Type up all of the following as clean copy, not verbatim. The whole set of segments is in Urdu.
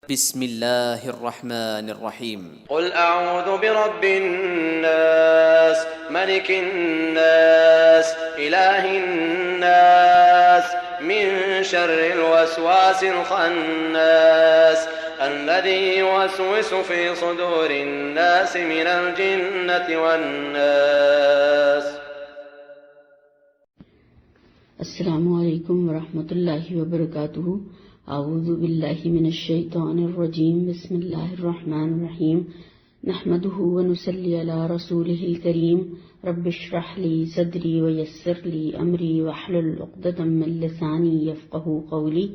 بسم اللہ الرحمن الرحیم قل اعوذ برب الناس ملک الناس الہ الناس من شر الوسواس الخناس الذي يوسوس في صدور الناس من الجنة والناس. السلام علیکم ورحمۃ اللہ وبرکاتہ. اعوذ باللہ من الشیطان الرجیم. بسم اللہ الرحمن الرحیم. نحمده ونصلی علی رسولہ الکریم. رب اشرح لی صدری ویسر لی امری واحلل عقدۃ من لسانی یفقهوا قولی.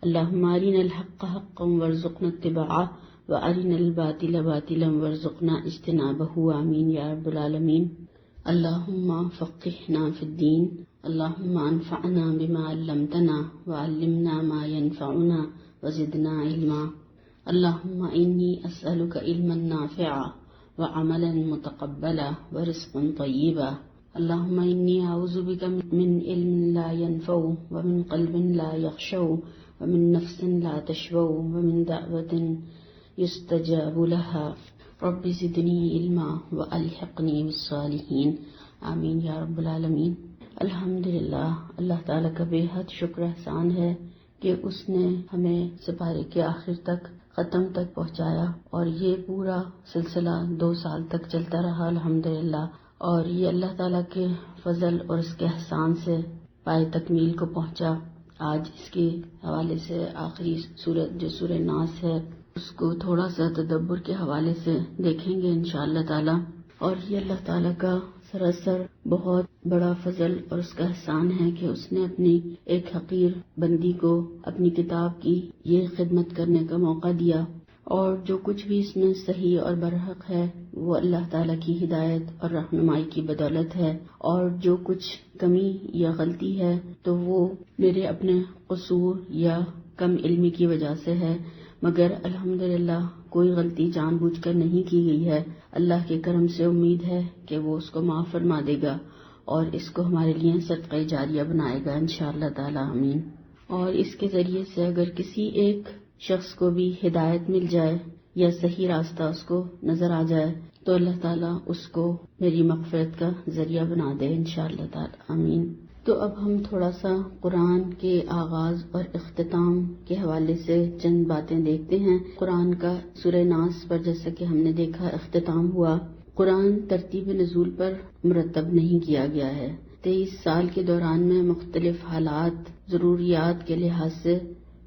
اللہم ارنا الحق حقا وارزقنا اتباعہ وارنا الباطل باطلا وارزقنا اجتنابہ. آمین یا رب العالمین. اللہم فقہنا فی الدین. اللہم انفعنا بما علمتنا وعلمنا ما ينفعنا وزدنا علما. اللہم انی اسألک علما نافعا وعملا متقبلا ورزقا طیبا. اللہم انی اعوذ بک من علم لا ينفع ومن قلب لا یخشع ومن نفس لا تشبع ومن دعوة يستجاب لها. رب زدنی علما والحقنی بالصالحین. آمین یا رب العالمین. الحمدللہ، اللہ تعالیٰ کا بے حد شکر احسان ہے کہ اس نے ہمیں سپارے کے آخر تک ختم تک پہنچایا، اور یہ پورا سلسلہ 2 سال تک چلتا رہا الحمدللہ. اور یہ اللہ تعالیٰ کے فضل اور اس کے احسان سے پائے تکمیل کو پہنچا. آج اس کے حوالے سے آخری سورت جو سورہ ناس ہے اس کو تھوڑا سا تدبر کے حوالے سے دیکھیں گے انشاءاللہ تعالیٰ. اور یہ اللہ تعالیٰ کا سراسر بہت بڑا فضل اور اس کا احسان ہے کہ اس نے اپنی ایک حقیر بندی کو اپنی کتاب کی یہ خدمت کرنے کا موقع دیا. اور جو کچھ بھی اس میں صحیح اور برحق ہے وہ اللہ تعالیٰ کی ہدایت اور رہنمائی کی بدولت ہے، اور جو کچھ کمی یا غلطی ہے تو وہ میرے اپنے قصور یا کم علمی کی وجہ سے ہے، مگر الحمدللہ کوئی غلطی جان بوجھ کر نہیں کی گئی ہے. اللہ کے کرم سے امید ہے کہ وہ اس کو معاف فرما دے گا اور اس کو ہمارے لیے صدقہ جاریہ بنائے گا انشاءاللہ تعالی. آمین. اور اس کے ذریعے سے اگر کسی ایک شخص کو بھی ہدایت مل جائے یا صحیح راستہ اس کو نظر آ جائے تو اللہ تعالیٰ اس کو میری مغفرت کا ذریعہ بنا دے انشاءاللہ تعالی. آمین. تو اب ہم تھوڑا سا قرآن کے آغاز اور اختتام کے حوالے سے چند باتیں دیکھتے ہیں. قرآن کا سورہ ناس پر جیسا کہ ہم نے دیکھا اختتام ہوا. قرآن ترتیب نزول پر مرتب نہیں کیا گیا ہے. 23 سال کے دوران میں مختلف حالات ضروریات کے لحاظ سے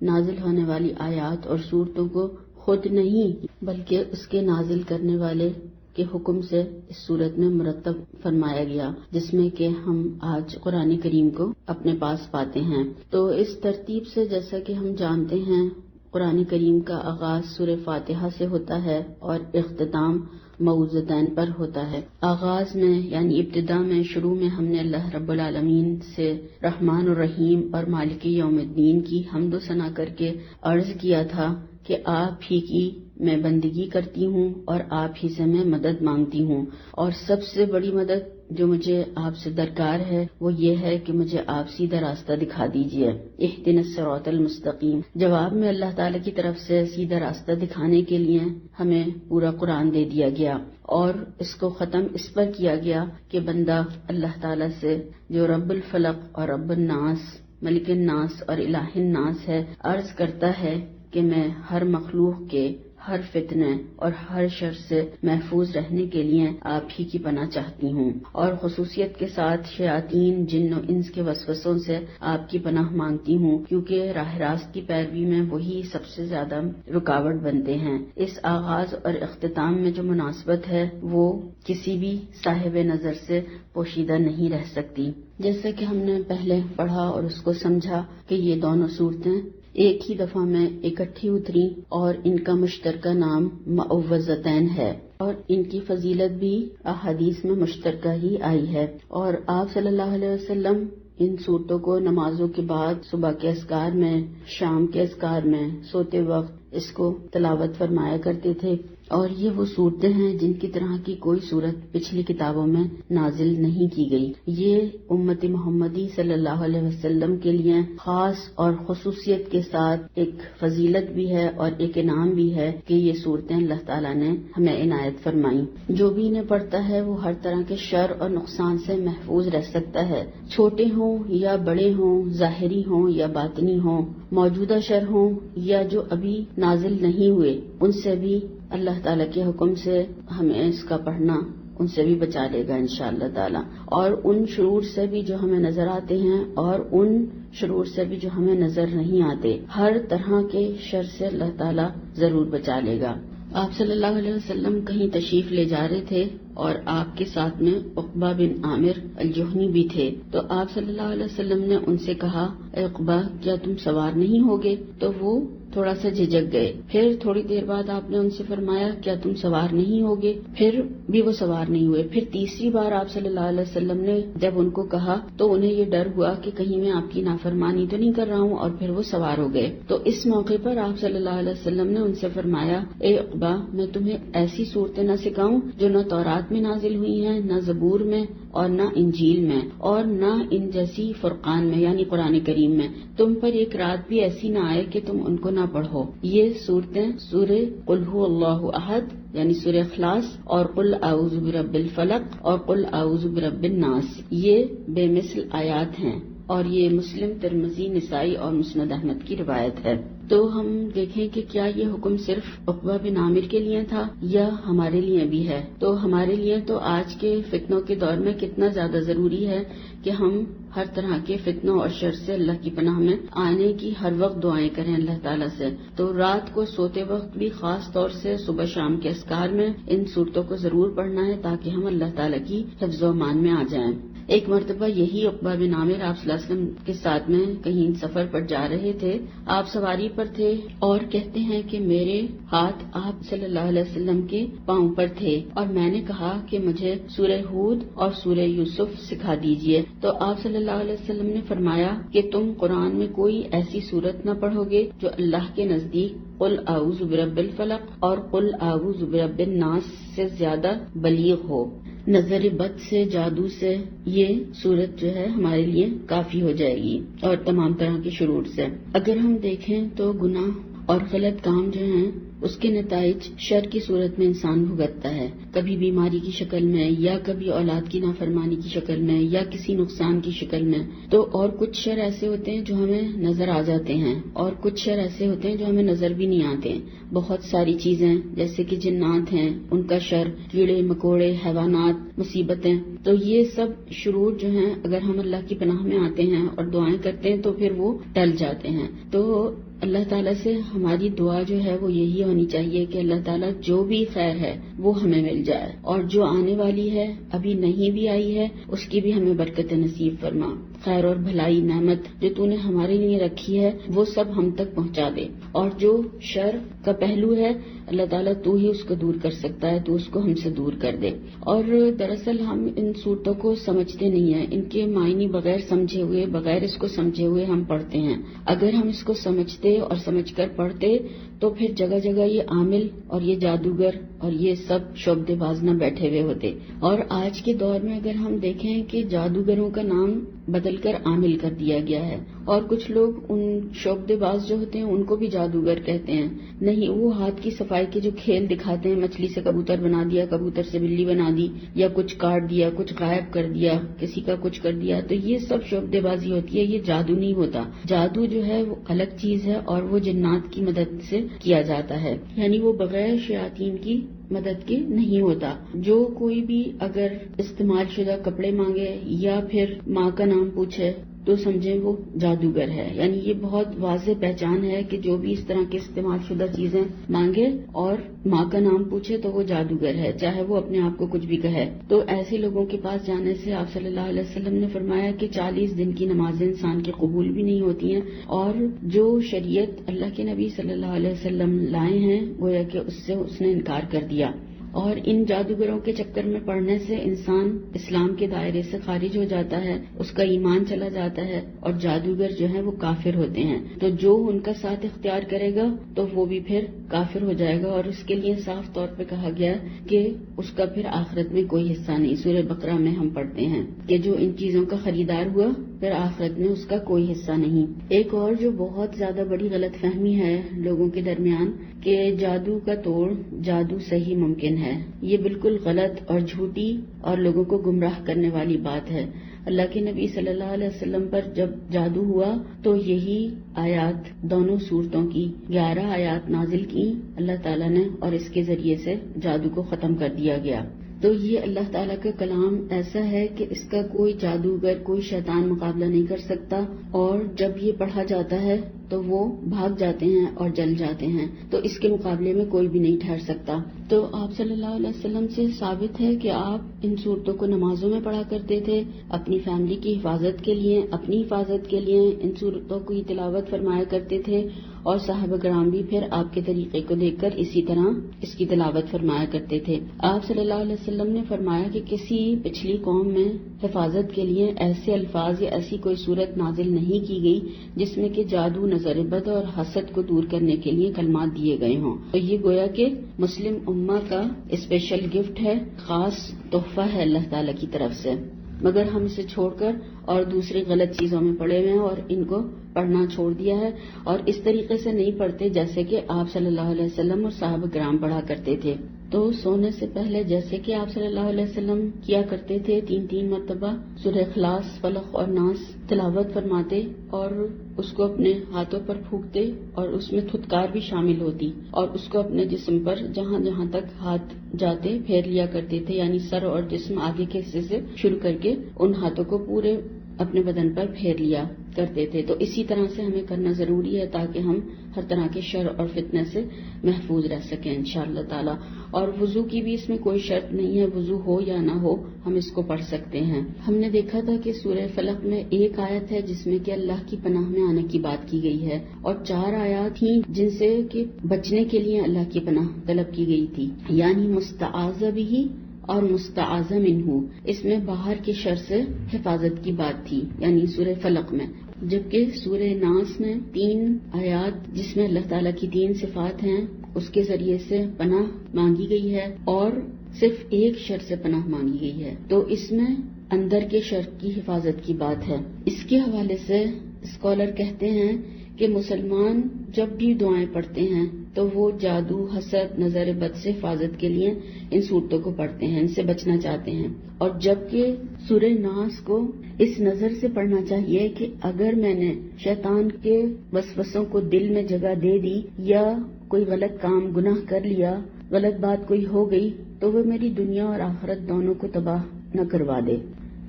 نازل ہونے والی آیات اور صورتوں کو خود نہیں بلکہ اس کے نازل کرنے والے کے حکم سے اس صورت میں مرتب فرمایا گیا، جس میں کہ ہم آج قرآن کریم کو اپنے پاس پاتے ہیں. تو اس ترتیب سے جیسا کہ ہم جانتے ہیں قرآن کریم کا آغاز سورہ فاتحہ سے ہوتا ہے اور اختتام موعظتین پر ہوتا ہے. آغاز میں یعنی ابتدا میں شروع میں ہم نے اللہ رب العالمین سے رحمان الرحیم اور مالک یوم الدین کی حمد و ثنا کر کے عرض کیا تھا کہ آپ ہی کی میں بندگی کرتی ہوں اور آپ ہی سے میں مدد مانگتی ہوں، اور سب سے بڑی مدد جو مجھے آپ سے درکار ہے وہ یہ ہے کہ مجھے آپ سیدھا راستہ دکھا دیجئے. اہدنا الصراط المستقیم. جواب میں اللہ تعالیٰ کی طرف سے سیدھا راستہ دکھانے کے لیے ہمیں پورا قرآن دے دیا گیا، اور اس کو ختم اس پر کیا گیا کہ بندہ اللہ تعالیٰ سے جو رب الفلق اور رب الناس ملک الناس اور الہ الناس ہے عرض کرتا ہے کہ میں ہر مخلوق کے ہر فتنے اور ہر شر سے محفوظ رہنے کے لیے آپ ہی کی پناہ چاہتی ہوں، اور خصوصیت کے ساتھ شیاطین جن و انس کے وسوسوں سے آپ کی پناہ مانگتی ہوں، کیونکہ راہ راست کی پیروی میں وہی سب سے زیادہ رکاوٹ بنتے ہیں. اس آغاز اور اختتام میں جو مناسبت ہے وہ کسی بھی صاحب نظر سے پوشیدہ نہیں رہ سکتی. جیسا کہ ہم نے پہلے پڑھا اور اس کو سمجھا کہ یہ دونوں صورتیں ایک ہی دفعہ میں اکٹھی اتری اور ان کا مشترکہ نام معوذتین ہے، اور ان کی فضیلت بھی احادیث میں مشترکہ ہی آئی ہے. اور آپ صلی اللہ علیہ وسلم ان صورتوں کو نمازوں کے بعد صبح کے اذکار میں، شام کے اذکار میں، سوتے وقت اس کو تلاوت فرمایا کرتے تھے، اور یہ وہ صورتیں ہیں جن کی طرح کی کوئی صورت پچھلی کتابوں میں نازل نہیں کی گئی۔ یہ امت محمدی صلی اللہ علیہ وسلم کے لیے خاص اور خصوصیت کے ساتھ ایک فضیلت بھی ہے اور ایک انعام بھی ہے کہ یہ صورتیں اللہ تعالیٰ نے ہمیں عنایت فرمائیں۔ جو بھی انہیں پڑھتا ہے وہ ہر طرح کے شر اور نقصان سے محفوظ رہ سکتا ہے، چھوٹے ہوں یا بڑے ہوں، ظاہری ہوں یا باطنی ہوں، موجودہ شر ہوں یا جو ابھی نازل نہیں ہوئے، ان سے بھی اللہ تعالیٰ کے حکم سے ہمیں اس کا پڑھنا ان سے بھی بچا لے گا انشاءاللہ تعالیٰ، اور ان شرور سے بھی جو ہمیں نظر آتے ہیں اور ان شرور سے بھی جو ہمیں نظر نہیں آتے، ہر طرح کے شر سے اللہ تعالیٰ ضرور بچا لے گا۔ آپ صلی اللہ علیہ وسلم کہیں تشریف لے جا رہے تھے اور آپ کے ساتھ میں عقبہ بن عامر الجہنی بھی تھے، تو آپ صلی اللہ علیہ وسلم نے ان سے کہا، اے عقبہ کیا تم سوار نہیں ہوگے؟ تو وہ تھوڑا سا جھجک گئے۔ پھر تھوڑی دیر بعد آپ نے ان سے فرمایا، کیا تم سوار نہیں ہوگے؟ پھر بھی وہ سوار نہیں ہوئے۔ پھر تیسری بار آپ صلی اللہ علیہ وسلم نے جب ان کو کہا تو انہیں یہ ڈر ہوا کہ کہیں میں آپ کی نافرمانی تو نہیں کر رہا ہوں، اور پھر وہ سوار ہو گئے۔ تو اس موقع پر آپ صلی اللہ علیہ وسلم نے ان سے فرمایا، اے عقبہ میں تمہیں ایسی صورتیں نہ سکھاؤں جو نہ تورات میں نازل ہوئی ہیں، نہ زبور میں، اور نہ انجیل میں، اور نہ ان جیسی فرقان میں یعنی قرآن کریم میں، تم پر ایک رات بھی ایسی نہ آئے کہ تم ان کو نہ پڑھو۔ یہ صورتیں سورہ قل ھو اللہ احد یعنی سورہ اخلاص اور قل اعوذ برب الفلق اور قل اعوذ برب الناس، یہ بے مثل آیات ہیں، اور یہ مسلم، ترمذی، نسائی اور مسند احمد کی روایت ہے۔ تو ہم دیکھیں کہ کیا یہ حکم صرف عقبہ بن عامر کے لیے تھا یا ہمارے لیے بھی ہے؟ تو ہمارے لیے تو آج کے فتنوں کے دور میں کتنا زیادہ ضروری ہے کہ ہم ہر طرح کے فتنوں اور شر سے اللہ کی پناہ میں آنے کی ہر وقت دعائیں کریں اللہ تعالیٰ سے۔ تو رات کو سوتے وقت بھی خاص طور سے صبح شام کے اذکار میں ان صورتوں کو ضرور پڑھنا ہے تاکہ ہم اللہ تعالیٰ کی حفظ و امان میں آ جائیں۔ ایک مرتبہ یہی عقبہ بن عامر آپ صلی اللہ علیہ وسلم کے ساتھ میں کہیں سفر پر جا رہے تھے، آپ سواری پر تھے، اور کہتے ہیں کہ میرے ہاتھ آپ صلی اللہ علیہ وسلم کے پاؤں پر تھے، اور میں نے کہا کہ مجھے سورہ ہود اور سورہ یوسف سکھا دیجئے۔ تو آپ صلی اللہ علیہ وسلم نے فرمایا کہ تم قرآن میں کوئی ایسی صورت نہ پڑھو گے جو اللہ کے نزدیک قل اعوذ برب الفلق اور قل اعوذ برب الناس سے زیادہ بلیغ ہو۔ نظر بد سے، جادو سے یہ صورت جو ہے ہمارے لیے کافی ہو جائے گی، اور تمام طرح کے شرور سے۔ اگر ہم دیکھیں تو گناہ اور غلط کام جو ہیں اس کے نتائج شر کی صورت میں انسان بھگتتا ہے، کبھی بیماری کی شکل میں، یا کبھی اولاد کی نافرمانی کی شکل میں، یا کسی نقصان کی شکل میں۔ تو اور کچھ شر ایسے ہوتے ہیں جو ہمیں نظر آ جاتے ہیں، اور کچھ شر ایسے ہوتے ہیں جو ہمیں نظر بھی نہیں آتے۔ بہت ساری چیزیں جیسے کہ جنات ہیں، ان کا شر، کیڑے مکوڑے، حیوانات، مصیبتیں، تو یہ سب شرور جو ہیں اگر ہم اللہ کی پناہ میں آتے ہیں اور دعائیں کرتے ہیں تو پھر وہ ٹل جاتے ہیں۔ تو اللہ تعالیٰ سے ہماری دعا جو ہے وہ یہی ہونی چاہیے کہ اللہ تعالیٰ جو بھی خیر ہے وہ ہمیں مل جائے، اور جو آنے والی ہے، ابھی نہیں بھی آئی ہے، اس کی بھی ہمیں برکت نصیب فرما۔ خیر اور بھلائی، نعمت جو تو نے ہمارے لیے رکھی ہے وہ سب ہم تک پہنچا دے، اور جو شر کا پہلو ہے اللہ تعالیٰ تو ہی اس کو دور کر سکتا ہے، تو اس کو ہم سے دور کر دے۔ اور دراصل ہم ان صورتوں کو سمجھتے نہیں ہیں، ان کے معنی بغیر سمجھے ہوئے، بغیر اس کو سمجھے ہوئے ہم پڑھتے ہیں۔ اگر ہم اس کو سمجھتے اور سمجھ کر پڑھتے تو پھر جگہ جگہ یہ عامل اور یہ جادوگر اور یہ سب شعبدے باز نہ بیٹھے ہوئے ہوتے۔ اور آج کے دور میں اگر ہم دیکھیں کہ جادوگروں کا نام بدل کر عامل کر دیا گیا ہے، اور کچھ لوگ ان شعبدے باز جو ہوتے ہیں ان کو بھی جادوگر کہتے ہیں۔ نہیں، وہ ہاتھ کی صفائی کے جو کھیل دکھاتے ہیں، مچھلی سے کبوتر بنا دیا، کبوتر سے بلی بنا دی، یا کچھ کاٹ دیا، کچھ غائب کر دیا، کسی کا کچھ کر دیا، تو یہ سب شعبدے بازی ہوتی ہے، یہ جادو نہیں ہوتا۔ جادو جو ہے وہ الگ چیز ہے، اور وہ جنات کی مدد سے کیا جاتا ہے، یعنی وہ بغیر شیاطین کی مدد کے نہیں ہوتا۔ جو کوئی بھی اگر استعمال شدہ کپڑے مانگے یا پھر ماں کا نام پوچھے تو سمجھیں وہ جادوگر ہے، یعنی یہ بہت واضح پہچان ہے کہ جو بھی اس طرح کے استعمال شدہ چیزیں مانگے اور ماں کا نام پوچھے تو وہ جادوگر ہے، چاہے وہ اپنے آپ کو کچھ بھی کہے۔ تو ایسے لوگوں کے پاس جانے سے آپ صلی اللہ علیہ وسلم نے فرمایا کہ 40 دن کی نمازیں انسان کی قبول بھی نہیں ہوتی ہیں، اور جو شریعت اللہ کے نبی صلی اللہ علیہ وسلم لائے ہیں گویا کہ اس سے اس نے انکار کر دیا۔ اور ان جادوگروں کے چکر میں پڑنے سے انسان اسلام کے دائرے سے خارج ہو جاتا ہے، اس کا ایمان چلا جاتا ہے، اور جادوگر جو ہیں وہ کافر ہوتے ہیں. تو جو ان کا ساتھ اختیار کرے گا تو وہ بھی پھر کافر ہو جائے گا، اور اس کے لیے صاف طور پہ کہا گیا کہ اس کا پھر آخرت میں کوئی حصہ نہیں. سورہ بقرہ میں ہم پڑھتے ہیں کہ جو ان چیزوں کا خریدار ہوا پھر آخرت میں اس کا کوئی حصہ نہیں. ایک اور جو بہت زیادہ بڑی غلط فہمی ہے لوگوں کے درمیان کہ جادو کا توڑ جادو سے ہی ممکن ہے، یہ بالکل غلط اور جھوٹی اور لوگوں کو گمراہ کرنے والی بات ہے. اللہ کے نبی صلی اللہ علیہ وسلم پر جب جادو ہوا تو یہی آیات دونوں صورتوں کی 11 آیات نازل کی اللہ تعالیٰ نے، اور اس کے ذریعے سے جادو کو ختم کر دیا گیا. تو یہ اللہ تعالیٰ کا کلام ایسا ہے کہ اس کا کوئی جادوگر، کوئی شیطان مقابلہ نہیں کر سکتا، اور جب یہ پڑھا جاتا ہے تو وہ بھاگ جاتے ہیں اور جل جاتے ہیں. تو اس کے مقابلے میں کوئی بھی نہیں ٹھہر سکتا. تو آپ صلی اللہ علیہ وسلم سے ثابت ہے کہ آپ ان صورتوں کو نمازوں میں پڑھا کرتے تھے، اپنی فیملی کی حفاظت کے لیے، اپنی حفاظت کے لیے ان صورتوں کی تلاوت فرمایا کرتے تھے، اور صحابہ کرام بھی پھر آپ کے طریقے کو دیکھ کر اسی طرح اس کی تلاوت فرمایا کرتے تھے. آپ صلی اللہ علیہ وسلم نے فرمایا کہ کسی پچھلی قوم میں حفاظت کے لیے ایسے الفاظ یا ایسی کوئی صورت نازل نہیں کی گئی جس میں کہ جادو، نظر بد اور حسد کو دور کرنے کے لیے کلمات دیے گئے ہوں. تو یہ گویا کہ مسلم امہ کا اسپیشل گفٹ ہے، خاص تحفہ ہے اللہ تعالی کی طرف سے، مگر ہم اسے چھوڑ کر اور دوسری غلط چیزوں میں پڑے ہوئے ہیں اور ان کو پڑھنا چھوڑ دیا ہے، اور اس طریقے سے نہیں پڑھتے جیسے کہ آپ صلی اللہ علیہ وسلم اور صحابہ کرام پڑھا کرتے تھے. تو سونے سے پہلے جیسے کہ آپ صلی اللہ علیہ وسلم کیا کرتے تھے 3 مرتبہ سورہ اخلاص، فلق اور ناس تلاوت فرماتے اور اس کو اپنے ہاتھوں پر پھونکتے، اور اس میں تھتکار بھی شامل ہوتی، اور اس کو اپنے جسم پر جہاں جہاں تک ہاتھ جاتے پھیر لیا کرتے تھے، یعنی سر اور جسم آگے کے حصے سے شروع کر کے ان ہاتھوں کو پورے اپنے بدن پر پھیر لیا کرتے تھے. تو اسی طرح سے ہمیں کرنا ضروری ہے تاکہ ہم ہر طرح کے شر اور فتنے سے محفوظ رہ سکیں انشاءاللہ تعالی. اور وضو کی بھی اس میں کوئی شرط نہیں ہے، وضو ہو یا نہ ہو ہم اس کو پڑھ سکتے ہیں. ہم نے دیکھا تھا کہ سورہ فلق میں ایک آیت ہے جس میں کہ اللہ کی پناہ میں آنے کی بات کی گئی ہے، اور 4 آیات ہیں جن سے کہ بچنے کے لیے اللہ کی پناہ طلب کی گئی تھی، یعنی مستعاذ بھی اور مستعاذ منہ. اس میں باہر کے شر سے حفاظت کی بات تھی، یعنی سورہ فلق میں. جبکہ سورہ ناس میں 3 آیات جس میں اللہ تعالیٰ کی 3 صفات ہیں اس کے ذریعے سے پناہ مانگی گئی ہے، اور صرف ایک شر سے پناہ مانگی گئی ہے. تو اس میں اندر کے شر کی حفاظت کی بات ہے. اس کے حوالے سے اسکالر کہتے ہیں کہ مسلمان جب بھی دعائیں پڑھتے ہیں تو وہ جادو، حسد، نظر بد سے حفاظت کے لیے ان صورتوں کو پڑھتے ہیں، ان سے بچنا چاہتے ہیں. اور جبکہ سورہ ناس کو اس نظر سے پڑھنا چاہیے کہ اگر میں نے شیطان کے وسوسوں کو دل میں جگہ دے دی یا کوئی غلط کام، گناہ کر لیا، غلط بات کوئی ہو گئی تو وہ میری دنیا اور آخرت دونوں کو تباہ نہ کروا دے.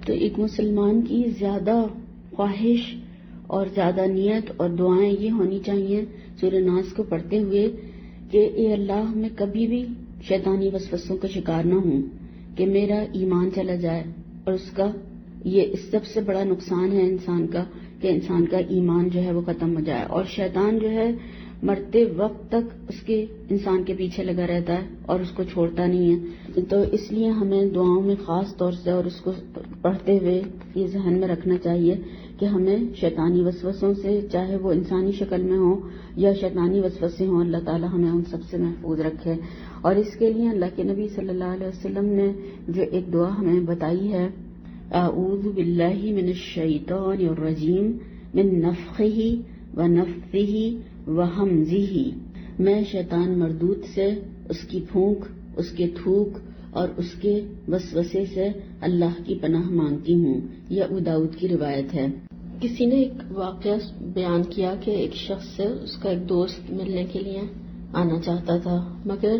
تو ایک مسلمان کی زیادہ خواہش اور زیادہ نیت اور دعائیں یہ ہونی چاہیے سورہ ناس کو پڑھتے ہوئے کہ اے اللہ میں کبھی بھی شیطانی وسوسوں کا شکار نہ ہوں، کہ میرا ایمان چلا جائے، اور اس کا یہ سب سے بڑا نقصان ہے انسان کا کہ انسان کا ایمان جو ہے وہ ختم ہو جائے، اور شیطان جو ہے مرتے وقت تک اس کے انسان کے پیچھے لگا رہتا ہے اور اس کو چھوڑتا نہیں ہے. تو اس لیے ہمیں دعاؤں میں خاص طور سے اور اس کو پڑھتے ہوئے یہ ذہن میں رکھنا چاہیے کہ ہمیں شیطانی وسوسوں سے، چاہے وہ انسانی شکل میں ہوں یا شیطانی وسوسے ہوں، اللہ تعالی ہمیں ان سب سے محفوظ رکھے. اور اس کے لیے اللہ کے نبی صلی اللہ علیہ وسلم نے جو ایک دعا ہمیں بتائی ہے، اعوذ باللہ من الشیطان الرجیم من نفخہ ونفثہ وہمزہ، میں شیطان مردود سے، اس کی پھونک، اس کے تھوک اور اس کے وسوسے سے اللہ کی پناہ مانگتی ہوں. یہ ابو داؤد کی روایت ہے. کسی نے ایک واقعہ بیان کیا کہ ایک شخص سے اس کا ایک دوست ملنے کے لیے آنا چاہتا تھا، مگر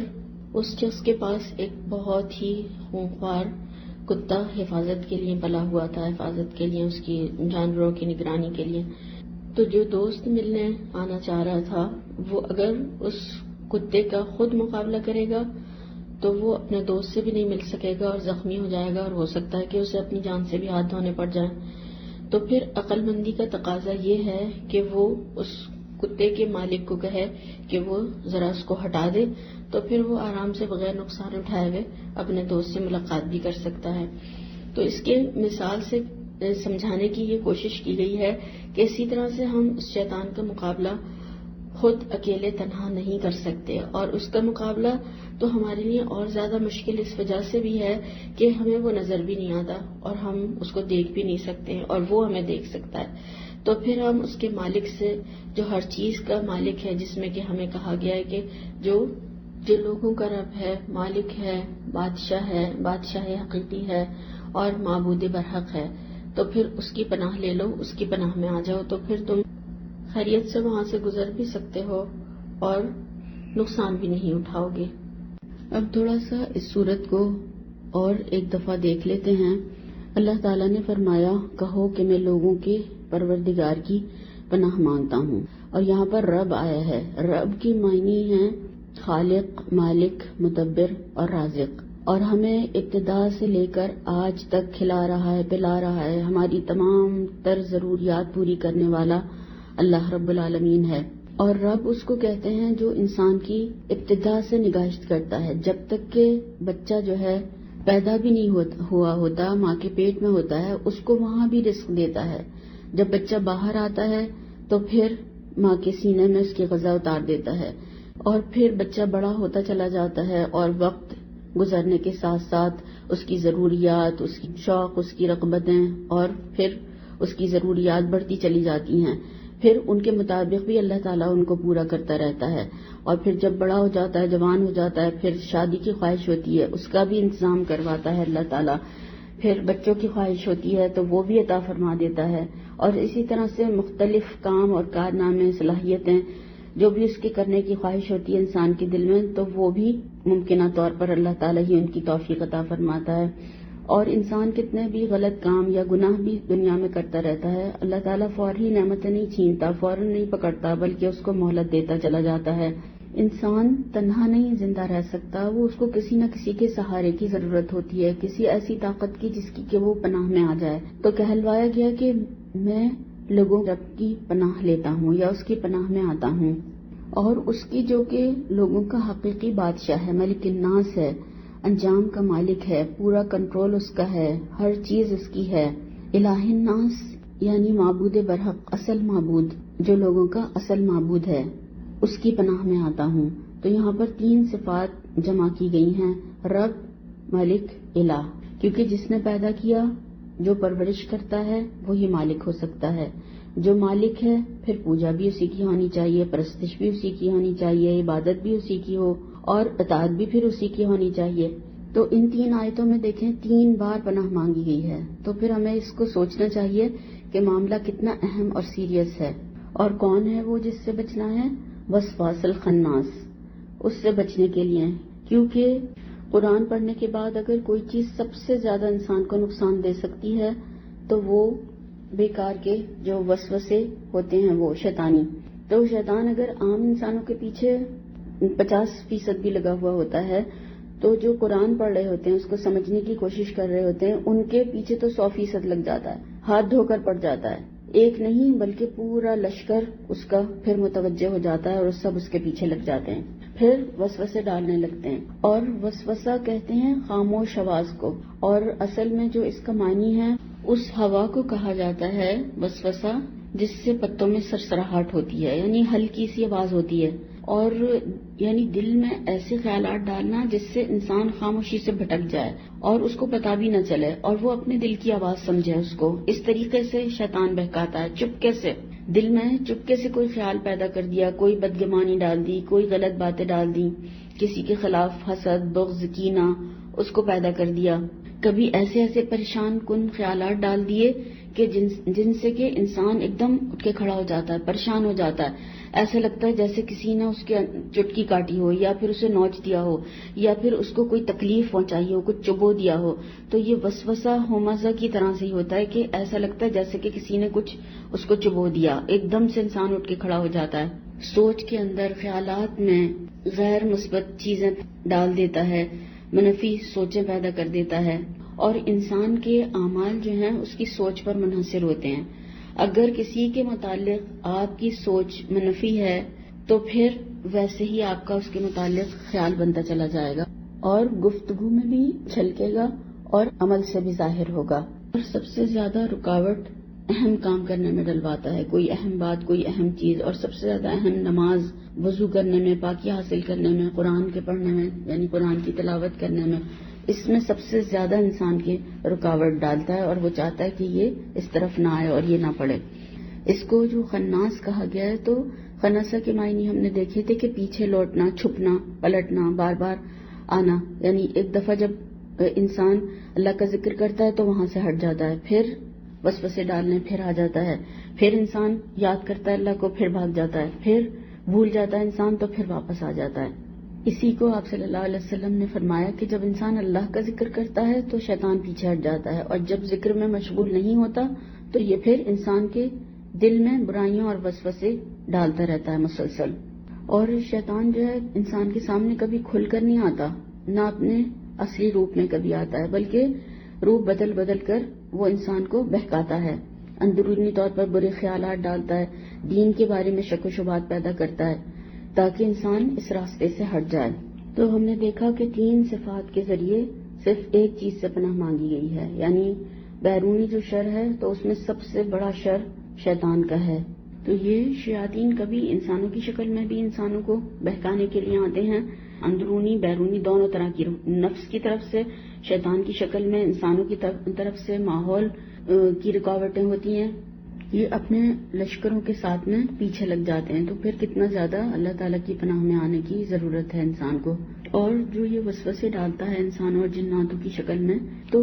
اس شخص کے پاس ایک بہت ہی خونخوار کتا حفاظت کے لیے پلا ہوا تھا، حفاظت کے لیے، اس کی جانوروں کی نگرانی کے لیے. تو جو دوست ملنے آنا چاہ رہا تھا وہ اگر اس کتے کا خود مقابلہ کرے گا تو وہ اپنے دوست سے بھی نہیں مل سکے گا اور زخمی ہو جائے گا، اور ہو سکتا ہے کہ اسے اپنی جان سے بھی ہاتھ دھونے پڑ جائیں. تو پھر عقل مندی کا تقاضا یہ ہے کہ وہ اس کتے کے مالک کو کہے کہ وہ ذرا اس کو ہٹا دے تو پھر وہ آرام سے بغیر نقصان اٹھائے ہوئے اپنے دوست سے ملاقات بھی کر سکتا ہے. تو اس کے مثال سے سمجھانے کی یہ کوشش کی گئی ہے کہ اسی طرح سے ہم اس شیطان کا مقابلہ خود اکیلے تنہا نہیں کر سکتے، اور اس کا مقابلہ تو ہمارے لیے اور زیادہ مشکل اس وجہ سے بھی ہے کہ ہمیں وہ نظر بھی نہیں آتا اور ہم اس کو دیکھ بھی نہیں سکتے اور وہ ہمیں دیکھ سکتا ہے. تو پھر ہم اس کے مالک سے، جو ہر چیز کا مالک ہے، جس میں کہ ہمیں کہا گیا ہے کہ جو لوگوں کا رب ہے، مالک ہے، بادشاہ حقیقی ہے اور معبود برحق ہے، تو پھر اس کی پناہ لے لو، اس کی پناہ میں آ جاؤ، تو پھر تم خیریت سے وہاں سے گزر بھی سکتے ہو اور نقصان بھی نہیں اٹھاؤ گے. اب تھوڑا سا اس صورت کو اور ایک دفعہ دیکھ لیتے ہیں. اللہ تعالیٰ نے فرمایا، کہو کہ میں لوگوں کے پروردگار کی پناہ مانگتا ہوں. اور یہاں پر رب آیا ہے. رب کی معنی ہے خالق، مالک، مدبر اور رازق، اور ہمیں ابتدا سے لے کر آج تک کھلا رہا ہے، پلا رہا ہے، ہماری تمام تر ضروریات پوری کرنے والا اللہ رب العالمین ہے. اور رب اس کو کہتے ہیں جو انسان کی ابتدا سے نگہداشت کرتا ہے. جب تک کہ بچہ جو ہے پیدا بھی نہیں ہوا ہوتا، ماں کے پیٹ میں ہوتا ہے، اس کو وہاں بھی رزق دیتا ہے. جب بچہ باہر آتا ہے تو پھر ماں کے سینے میں اس کی غذا اتار دیتا ہے، اور پھر بچہ بڑا ہوتا چلا جاتا ہے، اور وقت گزرنے کے ساتھ ساتھ اس کی ضروریات، اس کی شوق، اس کی رغبتیں اور پھر اس کی ضروریات بڑھتی چلی جاتی ہیں. پھر ان کے مطابق بھی اللہ تعالیٰ ان کو پورا کرتا رہتا ہے. اور پھر جب بڑا ہو جاتا ہے، جوان ہو جاتا ہے، پھر شادی کی خواہش ہوتی ہے، اس کا بھی انتظام کرواتا ہے اللہ تعالیٰ. پھر بچوں کی خواہش ہوتی ہے تو وہ بھی عطا فرما دیتا ہے. اور اسی طرح سے مختلف کام اور کارنامے، صلاحیتیں جو بھی اس کے کرنے کی خواہش ہوتی ہے انسان کے دل میں، تو وہ بھی ممکنہ طور پر اللہ تعالیٰ ہی ان کی توفیق عطا فرماتا ہے. اور انسان کتنے بھی غلط کام یا گناہ بھی دنیا میں کرتا رہتا ہے، اللہ تعالیٰ فوری نعمتیں نہیں چھینتا، فوراً نہیں پکڑتا، بلکہ اس کو مہلت دیتا چلا جاتا ہے. انسان تنہا نہیں زندہ رہ سکتا، وہ اس کو کسی نہ کسی کے سہارے کی ضرورت ہوتی ہے، کسی ایسی طاقت کی جس کی کہ وہ پناہ میں آ جائے. تو کہلوایا گیا کہ میں لوگوں رب کی پناہ لیتا ہوں یا اس کی پناہ میں آتا ہوں، اور اس کی جو کہ لوگوں کا حقیقی بادشاہ ہے، ملک الناس ہے، انجام کا مالک ہے، پورا کنٹرول اس کا ہے، ہر چیز اس کی ہے. الہ الناس یعنی معبود برحق، اصل معبود، جو لوگوں کا اصل معبود ہے، اس کی پناہ میں آتا ہوں. تو یہاں پر 3 صفات جمع کی گئی ہیں، رب، ملک، الہ، کیونکہ جس نے پیدا کیا، جو پرورش کرتا ہے، وہی مالک ہو سکتا ہے. جو مالک ہے پھر پوجا بھی اسی کی ہونی چاہیے، پرستش بھی اسی کی ہونی چاہیے، عبادت بھی اسی کی ہو اور اطاعت بھی پھر اسی کی ہونی چاہیے. تو ان 3 آیتوں میں دیکھیں 3 بار پناہ مانگی گئی ہے. تو پھر ہمیں اس کو سوچنا چاہیے کہ معاملہ کتنا اہم اور سیریس ہے. اور کون ہے وہ جس سے بچنا ہے؟ وسواس الخناس، اس سے بچنے کے لیے. کیونکہ قرآن پڑھنے کے بعد اگر کوئی چیز سب سے زیادہ انسان کو نقصان دے سکتی ہے تو وہ بیکار کے جو وسوسے ہوتے ہیں، وہ شیطانی. تو شیطان اگر عام انسانوں کے پیچھے 50% بھی لگا ہوا ہوتا ہے، تو جو قرآن پڑھ رہے ہوتے ہیں، اس کو سمجھنے کی کوشش کر رہے ہوتے ہیں، ان کے پیچھے تو 100% لگ جاتا ہے، ہاتھ دھو کر پڑ جاتا ہے. ایک نہیں بلکہ پورا لشکر اس کا پھر متوجہ ہو جاتا ہے اور سب اس کے پیچھے لگ جاتے ہیں، پھر وسوسے ڈالنے لگتے ہیں. اور وسوسہ کہتے ہیں خاموش آواز کو، اور اصل میں جو اس کا معنی ہے، اس ہوا کو کہا جاتا ہے وسوسہ جس سے پتوں میں سرسراہٹ ہوتی ہے، یعنی ہلکی سی آواز ہوتی ہے، اور یعنی دل میں ایسے خیالات ڈالنا جس سے انسان خاموشی سے بھٹک جائے اور اس کو پتا بھی نہ چلے اور وہ اپنے دل کی آواز سمجھے اس کو. اس طریقے سے شیطان بہکاتا ہے، چپکے سے دل میں چپکے سے کوئی خیال پیدا کر دیا، کوئی بدگمانی ڈال دی، کوئی غلط باتیں ڈال دی، کسی کے خلاف حسد، بغض، کینہ اس کو پیدا کر دیا. کبھی ایسے پریشان کن خیالات ڈال دیے کہ جن سے کہ انسان ایک دم اٹھ کے کھڑا ہو جاتا ہے، پریشان ہو جاتا ہے. ایسا لگتا ہے جیسے کسی نے اس کے چٹکی کاٹی ہو، یا پھر اسے نوچ دیا ہو، یا پھر اس کو کوئی تکلیف پہنچائی ہو، کچھ چبو دیا ہو. تو یہ وسوسہ ہومزہ کی طرح سے ہی ہوتا ہے کہ ایسا لگتا ہے جیسے کہ کسی نے کچھ اس کو چبو دیا، ایک دم سے انسان اٹھ کے کھڑا ہو جاتا ہے، سوچ کے اندر، خیالات میں غیر مثبت چیزیں ڈال دیتا ہے، منفی سوچیں پیدا کر دیتا ہے، اور انسان کے اعمال جو ہیں اس کی سوچ پر منحصر ہوتے ہیں. اگر کسی کے متعلق آپ کی سوچ منفی ہے تو پھر ویسے ہی آپ کا اس کے متعلق خیال بنتا چلا جائے گا اور گفتگو میں بھی چھلکے گا اور عمل سے بھی ظاہر ہوگا. اور سب سے زیادہ رکاوٹ اہم کام کرنے میں ڈلواتا ہے، کوئی اہم بات، کوئی اہم چیز، اور سب سے زیادہ اہم نماز، وضو کرنے میں، پاکی حاصل کرنے میں، قرآن کے پڑھنے میں، یعنی قرآن کی تلاوت کرنے میں، اس میں سب سے زیادہ انسان کی رکاوٹ ڈالتا ہے اور وہ چاہتا ہے کہ یہ اس طرف نہ آئے اور یہ نہ پڑے. اس کو جو خناس کہا گیا ہے، تو خناسہ کے معنی ہم نے دیکھے تھے کہ پیچھے لوٹنا، چھپنا، پلٹنا، بار بار آنا. یعنی ایک دفعہ جب انسان اللہ کا ذکر کرتا ہے تو وہاں سے ہٹ جاتا ہے، پھر وسوسے ڈالنے پھر آ جاتا ہے، پھر انسان یاد کرتا ہے اللہ کو، پھر بھاگ جاتا ہے، پھر بھول جاتا ہے انسان تو پھر واپس آ جاتا ہے. اسی کو آپ صلی اللہ علیہ وسلم نے فرمایا کہ جب انسان اللہ کا ذکر کرتا ہے تو شیطان پیچھے ہٹ جاتا ہے، اور جب ذکر میں مشغول نہیں ہوتا تو یہ پھر انسان کے دل میں برائیوں اور وسوسے ڈالتا رہتا ہے مسلسل. اور شیطان جو ہے انسان کے سامنے کبھی کھل کر نہیں آتا، نہ اپنے اصلی روپ میں کبھی آتا ہے، بلکہ روپ بدل بدل کر وہ انسان کو بہکاتا ہے، اندرونی طور پر برے خیالات ڈالتا ہے، دین کے بارے میں شک و شبہات پیدا کرتا ہے تاکہ انسان اس راستے سے ہٹ جائے. تو ہم نے دیکھا کہ 3 صفات کے ذریعے صرف ایک چیز سے پناہ مانگی گئی ہے، یعنی بیرونی جو شر ہے تو اس میں سب سے بڑا شر شیطان کا ہے. تو یہ شیاطین کبھی انسانوں کی شکل میں بھی انسانوں کو بہکانے کے لیے آتے ہیں، اندرونی بیرونی دونوں طرح کی، نفس کی طرف سے، شیطان کی شکل میں انسانوں کی طرف سے ماحول کی رکاوٹیں ہوتی ہیں. یہ اپنے لشکروں کے ساتھ میں پیچھے لگ جاتے ہیں. تو پھر کتنا زیادہ اللہ تعالیٰ کی پناہ میں آنے کی ضرورت ہے انسان کو. اور جو یہ وسوسے ڈالتا ہے انسانوں اور جناتوں کی شکل میں، تو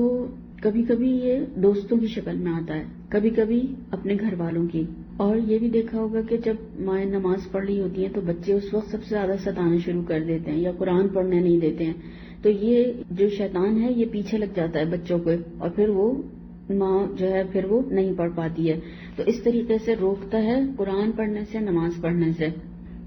کبھی کبھی یہ دوستوں کی شکل میں آتا ہے، کبھی کبھی اپنے گھر والوں کی. اور یہ بھی دیکھا ہوگا کہ جب مائیں نماز پڑھ رہی ہوتی ہیں تو بچے اس وقت سب سے زیادہ ستانا شروع کر دیتے ہیں یا قرآن پڑھنے نہیں دیتے ہیں. تو یہ جو شیطان ہے یہ پیچھے لگ جاتا ہے بچوں کو، اور پھر وہ ماں جو ہے پھر وہ نہیں پڑھ پاتی ہے، تو اس طریقے سے روکتا ہے قرآن پڑھنے سے، نماز پڑھنے سے.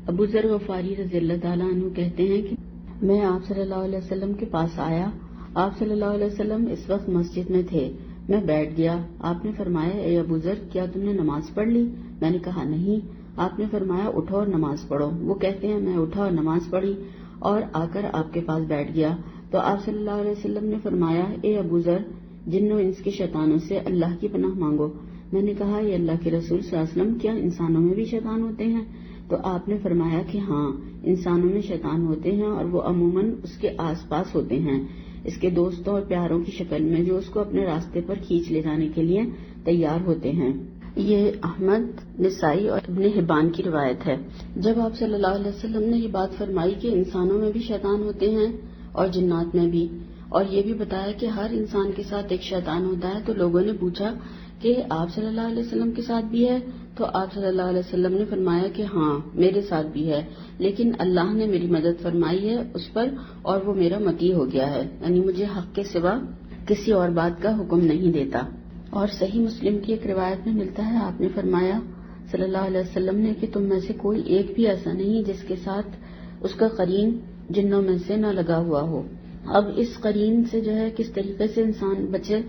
ابو ذر غفاری رضی اللہ تعالیٰ عنہ کہتے ہیں کہ میں آپ صلی اللہ علیہ وسلم کے پاس آیا، آپ صلی اللہ علیہ وسلم اس وقت مسجد میں تھے، میں بیٹھ گیا. آپ نے فرمایا اے ابو ذر کیا تم نے نماز پڑھ لی؟ میں نے کہا نہیں. آپ نے فرمایا اٹھو اور نماز پڑھو. وہ کہتے ہیں میں اٹھا اور نماز پڑھی اور آ کر آپ کے پاس بیٹھ گیا. تو آپ صلی اللہ علیہ وسلم نے فرمایا اے ابو ذر جن و انس کے شیطانوں سے اللہ کی پناہ مانگو. میں نے کہا یہ اللہ کے رسول صلی اللہ علیہ وسلم کیا انسانوں میں بھی شیطان ہوتے ہیں؟ تو آپ نے فرمایا کہ ہاں انسانوں میں شیطان ہوتے ہیں اور وہ عموماً اس کے آس پاس ہوتے ہیں، اس کے دوستوں اور پیاروں کی شکل میں جو اس کو اپنے راستے پر کھینچ لے جانے کے لیے تیار ہوتے ہیں. یہ احمد، نسائی اور ابن حبان کی روایت ہے. جب آپ صلی اللہ علیہ وسلم نے یہ بات فرمائی کہ انسانوں میں بھی شیطان ہوتے ہیں اور جنات میں بھی، اور یہ بھی بتایا کہ ہر انسان کے ساتھ ایک شیطان ہوتا ہے، تو لوگوں نے پوچھا کہ آپ صلی اللہ علیہ وسلم کے ساتھ بھی ہے؟ تو آپ صلی اللہ علیہ وسلم نے فرمایا کہ ہاں میرے ساتھ بھی ہے، لیکن اللہ نے میری مدد فرمائی ہے اس پر اور وہ میرا مطیع ہو گیا ہے، یعنی مجھے حق کے سوا کسی اور بات کا حکم نہیں دیتا. اور صحیح مسلم کی ایک روایت میں ملتا ہے آپ نے فرمایا صلی اللہ علیہ وسلم نے کہ تم میں سے کوئی ایک بھی ایسا نہیں جس کے ساتھ اس کا قرین جنوں میں سے نہ لگا ہوا ہو. اب اس قرین سے جو ہے کس طریقے سے انسان بچے،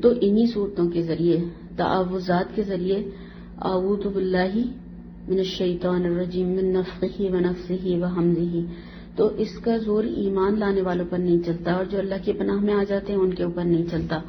تو انہی صورتوں کے ذریعے، تعوذات کے ذریعے، اعوذ باللہ من الشیطان الرجیم من نفخہ ونفثہ وہمزہ. تو اس کا زور ایمان لانے والوں پر نہیں چلتا، اور جو اللہ کی پناہ میں آ جاتے ہیں ان کے اوپر نہیں چلتا،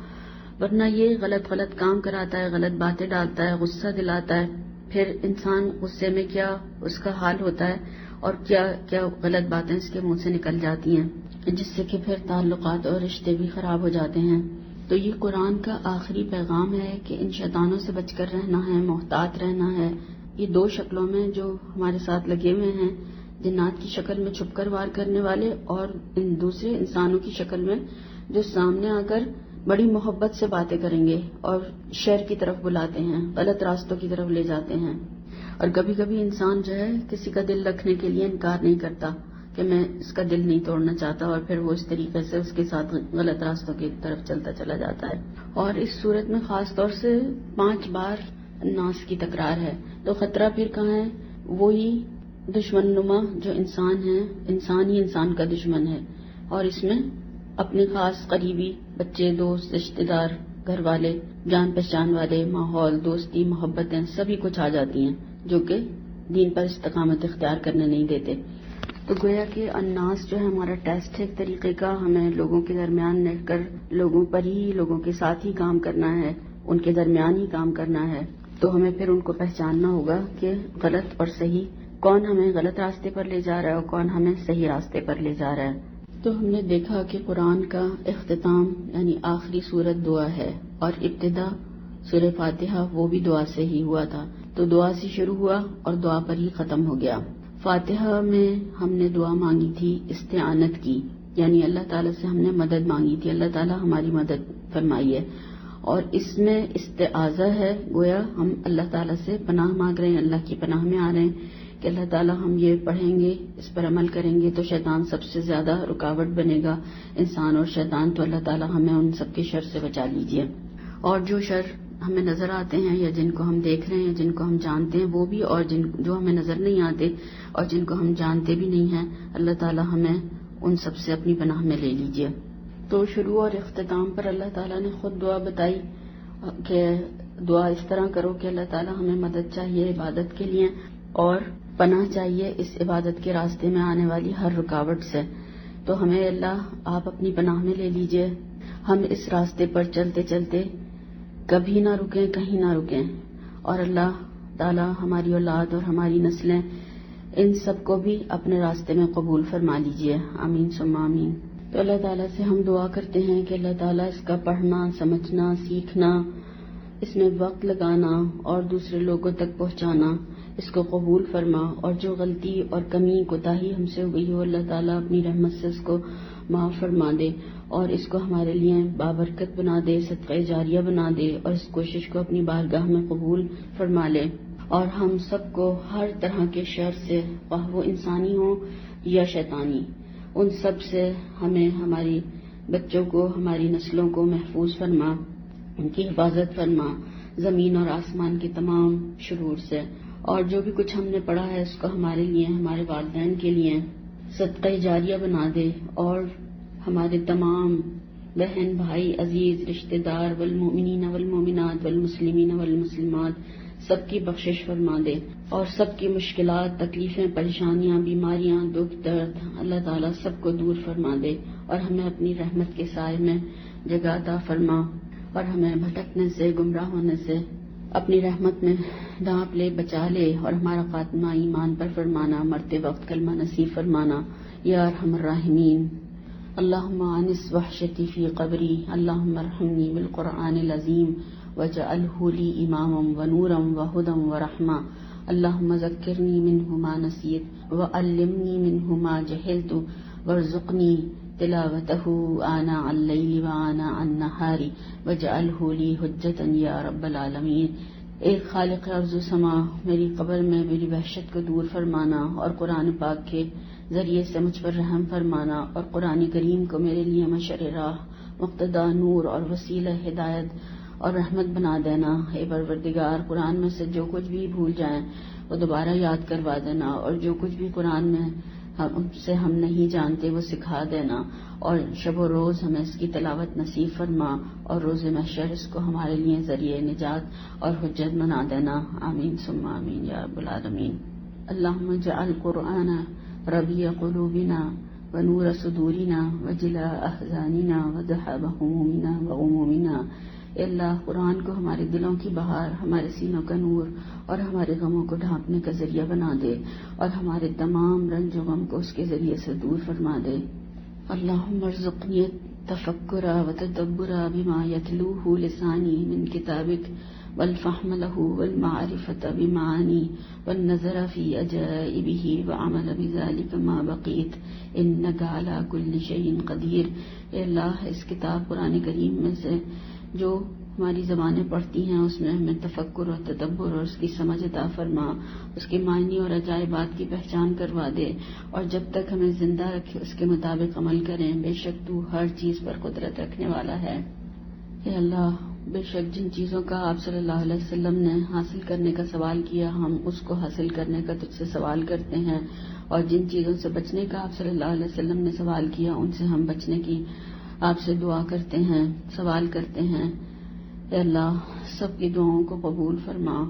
ورنہ یہ غلط غلط کام کراتا ہے، غلط باتیں ڈالتا ہے، غصہ دلاتا ہے. پھر انسان غصے میں کیا اس کا حال ہوتا ہے اور کیا کیا غلط باتیں اس کے منہ سے نکل جاتی ہیں، جس سے کہ پھر تعلقات اور رشتے بھی خراب ہو جاتے ہیں. تو یہ قرآن کا آخری پیغام ہے کہ ان شیطانوں سے بچ کر رہنا ہے، محتاط رہنا ہے. یہ 2 شکلوں میں جو ہمارے ساتھ لگے ہوئے ہیں، جنات کی شکل میں چھپ کر وار کرنے والے اور ان دوسرے انسانوں کی شکل میں جو سامنے آ کر بڑی محبت سے باتیں کریں گے اور شر کی طرف بلاتے ہیں، غلط راستوں کی طرف لے جاتے ہیں. اور کبھی کبھی انسان جو ہے کسی کا دل رکھنے کے لیے انکار نہیں کرتا کہ میں اس کا دل نہیں توڑنا چاہتا، اور پھر وہ اس طریقے سے اس کے ساتھ غلط راستوں کی طرف چلتا چلا جاتا ہے. اور اس صورت میں خاص طور سے 5 بار ناس کی تکرار ہے. تو خطرہ پھر کہاں ہے؟ وہی دشمن نما جو انسان ہے، انسان ہی انسان کا دشمن ہے، اور اس میں اپنے خاص قریبی بچے، دوست، رشتے دار گھر والے، جان پہچان والے، ماحول، دوستی، محبتیں سبھی کچھ آ جاتی ہیں جو کہ دین پر استقامت اختیار کرنے نہیں دیتے۔ تو گویا کہ الناس جو ہے ہمارا ٹیسٹ ہے ایک طریقے کا، ہمیں لوگوں کے درمیان رہ کر لوگوں پر ہی، لوگوں کے ساتھ ہی کام کرنا ہے، ان کے درمیان ہی کام کرنا ہے۔ تو ہمیں پھر ان کو پہچاننا ہوگا کہ غلط اور صحیح، کون ہمیں غلط راستے پر لے جا رہا ہے اور کون ہمیں صحیح راستے پر لے جا رہا ہے۔ تو ہم نے دیکھا کہ قرآن کا اختتام یعنی آخری سورت دعا ہے، اور ابتدا سورہ فاتحہ وہ بھی دعا سے ہی ہوا تھا، تو دعا سے شروع ہوا اور دعا پر ہی ختم ہو گیا۔ فاتحہ میں ہم نے دعا مانگی تھی استعانت کی، یعنی اللہ تعالیٰ سے ہم نے مدد مانگی تھی، اللہ تعالیٰ ہماری مدد فرمائیے، اور اس میں استعاذہ ہے، گویا ہم اللہ تعالیٰ سے پناہ مانگ رہے ہیں، اللہ کی پناہ میں آ رہے ہیں کہ اللہ تعالیٰ ہم یہ پڑھیں گے، اس پر عمل کریں گے تو شیطان سب سے زیادہ رکاوٹ بنے گا، انسان اور شیطان، تو اللہ تعالیٰ ہمیں ان سب کے شر سے بچا لیجیے۔ اور جو شر ہمیں نظر آتے ہیں یا جن کو ہم دیکھ رہے ہیں، جن کو ہم جانتے ہیں وہ بھی، اور جو ہمیں نظر نہیں آتے اور جن کو ہم جانتے بھی نہیں ہیں، اللہ تعالیٰ ہمیں ان سب سے اپنی پناہ میں لے لیجیے۔ تو شروع اور اختتام پر اللہ تعالیٰ نے خود دعا بتائی کہ دعا اس طرح کرو کہ اللہ تعالیٰ ہمیں مدد چاہیے عبادت کے لیے اور پناہ چاہیے اس عبادت کے راستے میں آنے والی ہر رکاوٹ سے، تو ہمیں اللہ آپ اپنی پناہ میں لے لیجیے، ہم اس راستے پر چلتے چلتے کبھی نہ رکیں، کہیں نہ رکیں، اور اللہ تعالیٰ ہماری اولاد اور ہماری نسلیں ان سب کو بھی اپنے راستے میں قبول فرما لیجیے، آمین ثم آمین۔ تو اللہ تعالیٰ سے ہم دعا کرتے ہیں کہ اللہ تعالیٰ اس کا پڑھنا، سمجھنا، سیکھنا، اس میں وقت لگانا اور دوسرے لوگوں تک پہنچانا اس کو قبول فرما، اور جو غلطی اور کمی کوتاہی ہم سے ہو گئی ہو اللہ تعالیٰ اپنی رحمت سے اس کو معاف فرما دے، اور اس کو ہمارے لیے بابرکت بنا دے، صدقہ جاریہ بنا دے، اور اس کوشش کو اپنی بارگاہ میں قبول فرما لے، اور ہم سب کو ہر طرح کے شر سے، خواہ وہ انسانی ہو یا شیطانی، ان سب سے ہمیں، ہماری بچوں کو، ہماری نسلوں کو محفوظ فرما، ان کی حفاظت فرما، زمین اور آسمان کے تمام شرور سے، اور جو بھی کچھ ہم نے پڑھا ہے اس کو ہمارے لیے، ہمارے والدین کے لیے صدقہ جاریہ بنا دے، اور ہمارے تمام بہن بھائی عزیز رشتہ دار والمؤمنین والمؤمنات والمسلمین والمسلمات سب کی بخشش فرما دے، اور سب کی مشکلات، تکلیفیں، پریشانیاں، بیماریاں، دکھ درد اللہ تعالیٰ سب کو دور فرما دے، اور ہمیں اپنی رحمت کے سائے میں جگہ عطا فرما، اور ہمیں بھٹکنے سے، گمراہ ہونے سے اپنی رحمت میں ڈھانپ لے، بچا لے، اور ہمارا خاتمہ ایمان پر فرمانا، مرتے وقت کلمہ نصیب فرمانا، یا ارحم الراحمین۔ اللہم آنس وحشتی فی قبری، اللہم ارحمنی بالقرآن العظیم وجعلہ لی اماما ونورا وہدا ورحمہ، اللہم ذکرنی منہ ما نسیت وعلمنی منہ ما جہلت وارزقنی تلاوتہ آناء اللیل وآناء النہار وجعلہ لی حجتا یا رب العالمین۔ اے خالق ارض و سما، میری قبر میں میری وحشت کو دور فرمانا، اور قرآن پاک کے ذریعے سے مجھ پر رحم فرمانا، اور قرآن کریم کو میرے لیے مشعر راہ، مقتدا نور اور وسیلہ ہدایت اور رحمت بنا دینا۔ اے پروردگار، قرآن میں سے جو کچھ بھی بھول جائیں وہ دوبارہ یاد کروا دینا، اور جو کچھ بھی قرآن میں سے ہم نہیں جانتے وہ سکھا دینا، اور شب و روز ہمیں اس کی تلاوت نصیب فرما، اور روز محشر اس کو ہمارے لیے ذریعہ نجات اور حجت بنا دینا، آمین ثم آمین یا رب العالمین۔ اللہم اجعل قرآن ربیع قلوبنا ونور صدورنا وجلاء احزاننا وذهاب همومنا وغمومنا۔ اے اللہ، قرآن کو ہمارے دلوں کی بہار، ہمارے سینوں کا نور، اور ہمارے غموں کو ڈھانپنے کا ذریعہ بنا دے، اور ہمارے تمام رنج و غم کو اس کے ذریعے سے دور فرما دے۔ اللہم ارزقنی التفکر وتدبر بما یتلوہ لسانی من کتابک، والفهم له والمعرفة بمعانی، والنظر في عجائبه وعمل بذلك ما بقیت، انک علی کل شیء قدیر۔ اے اللہ، اس کتاب قرآن کریم میں سے جو ہماری زبانیں پڑھتی ہیں اس میں ہمیں تفکر اور تدبر اور اس کی سمجھ عطا فرما، اس کے معنی اور عجائبات کی پہچان کروا دے، اور جب تک ہمیں زندہ رکھے اس کے مطابق عمل کریں، بے شک تو ہر چیز پر قدرت رکھنے والا ہے۔ اے اللہ، بے شک جن چیزوں کا آپ صلی اللہ علیہ وسلم نے حاصل کرنے کا سوال کیا، ہم اس کو حاصل کرنے کا تجھ سے سوال کرتے ہیں، اور جن چیزوں سے بچنے کا آپ صلی اللہ علیہ وسلم نے سوال کیا ان سے ہم بچنے کی آپ سے دعا کرتے ہیں، سوال کرتے ہیں۔ اے اللہ سب کی دعاؤں کو قبول فرما،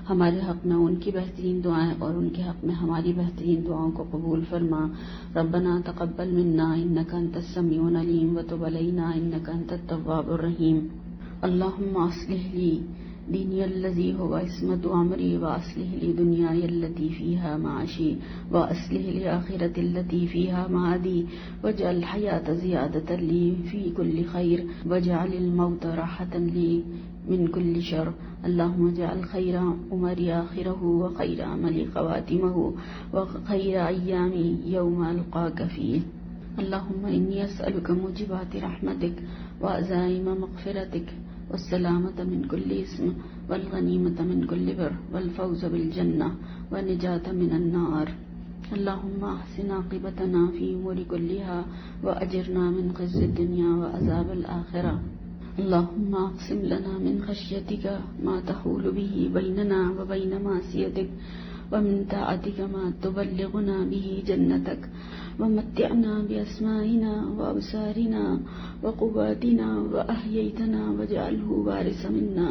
ہمارے حق میں ان کی بہترین دعائیں اور ان کے حق میں ہماری بہترین دعاؤں کو قبول فرما۔ ربنا تقبل منا انک انت السمیع العلیم وتب علینا انک انت التواب الرحیم۔ اللہم اصلح لی دینی الذی هو عصمت امری واصلح لی دنیای التی فیہا معاشی واصلح لی آخرتی التی فیہا معادی واجعل الحیاة زیادة لی فی کل خیر واجعل الموت راحة لی من کل شر۔ اللہم اجعل خیر عمری آخرہ وخیر عملی خواتمہ وخیر ایامی یوم القاک فیہ۔ اللہم انی اسألک موجبات رحمتک وعزائم مغفرتک والسلامة من كل اسم والغنیمة من كل بر والفوز بالجنة والنجاة من النار۔ اللهم احسن عاقبتنا في امور كلها واجرنا من خزي الدنيا وعذاب الآخرة۔ اللهم اقسم لنا من خشيتك ما تحول به بيننا وبين معصيتك ومن طاعتك ما تبلغنا به جنتك ومتعنا بأسمائنا وأبصارنا وقواتنا وأحييتنا واجعله وارث منا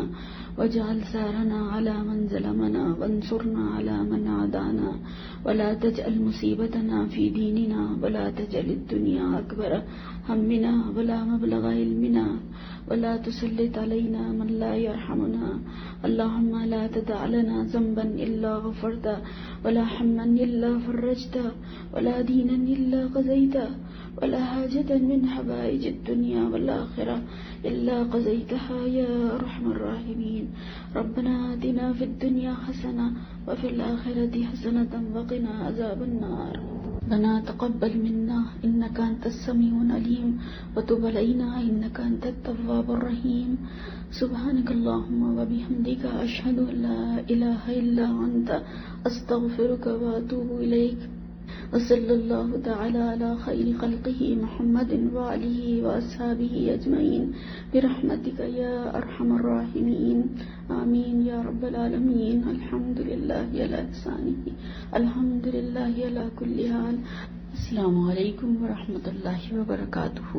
واجعل ثارنا على من ظلمنا وانصرنا على من عادانا ولا تجعل مصيبتنا في ديننا ولا تجعل الدنيا أكبر همنا ولا مبلغ علمنا ولا تسلط علينا من لا يرحمنا۔ اللهم لا تدع لنا ذنبا إلا غفرته ولا حما إلا فرجته ولا دينا إلا قضيته ولا حاجة من حوائج الدنيا والآخرة إلا قضيتها يا أرحم الراحمين۔ ربنا آتنا في الدنيا حسنة وفي الآخرة حسنة وقنا عذاب النار۔ ربنا تقبل منا إنك أنت السميع العليم وتب علينا إنك أنت التواب الرحيم۔ سبحانك اللهم وبحمدك أشهد أن لا إله إلا أنت أستغفرك وأتوب إليك۔ وصلى الله تعالى على خير خلقه محمد وآله وأصحابه أجمعين برحمتك يا أرحم الراحمين آمين يا رب العالمين۔ الحمد لله على إحسانه، الحمد لله على كل حال۔ السلام علیکم ورحمۃ اللہ وبرکاتہ۔